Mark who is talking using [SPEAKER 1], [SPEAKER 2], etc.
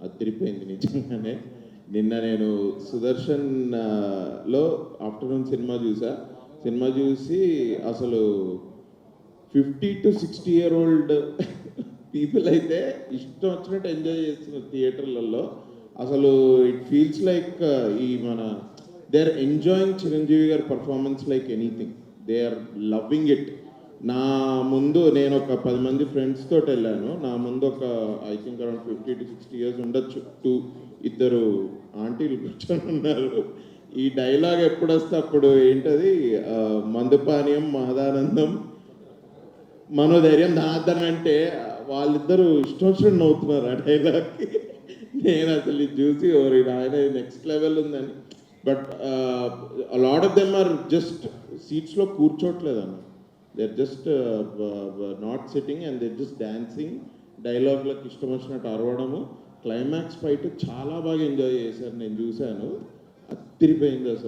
[SPEAKER 1] అదిరిపోయింది నిజంగానే. నిన్న నేను సుదర్శన్ లో ఆఫ్టర్నూన్ సినిమా చూసి అసలు 50 to 60 year old పీపుల్ అయితే ఇష్టం వచ్చినట్టు ఎంజాయ్ చేస్తున్నారు థియేటర్లలో. అసలు ఇట్ ఫీల్స్ లైక్ ఈ మన దే ఆర్ ఎంజాయింగ్ చిరంజీవి గారి performance like anything. They are loving it. నా ముందు నేను ఒక 10 మంది ఫ్రెండ్స్ తోటి వెళ్ళాను. నా ముందు ఒక I think around 50 to 60 years ఉండొచ్చు. ఇద్దరు ఆంటీలు కూర్చొని ఉన్నారు. ఈ డైలాగ్ ఎప్పుడు వస్తే అప్పుడు ఏంటది, మందుపానీయం మహదానందం మనోధైర్యం దాదన్ అంటే వాళ్ళిద్దరూ ఇష్టం వచ్చినట్టు నవ్వుతున్నారు ఆ డైలాగ్కి. నేను అసలు ఇది చూసి ఓరి ఆయన నెక్స్ట్ లెవెల్ ఉందని. But lot of them are just సీట్స్లో కూర్చోట్లేదు అన్న. They are just not sitting and they just dancing. డైలాగ్లకు ఇష్టం వచ్చినట్టు అరవడము. క్లైమాక్స్ ఫైట్ చాలా బాగా ఎంజాయ్ చేశారు, నేను చూశాను. అదిరిపోయింది అసలు.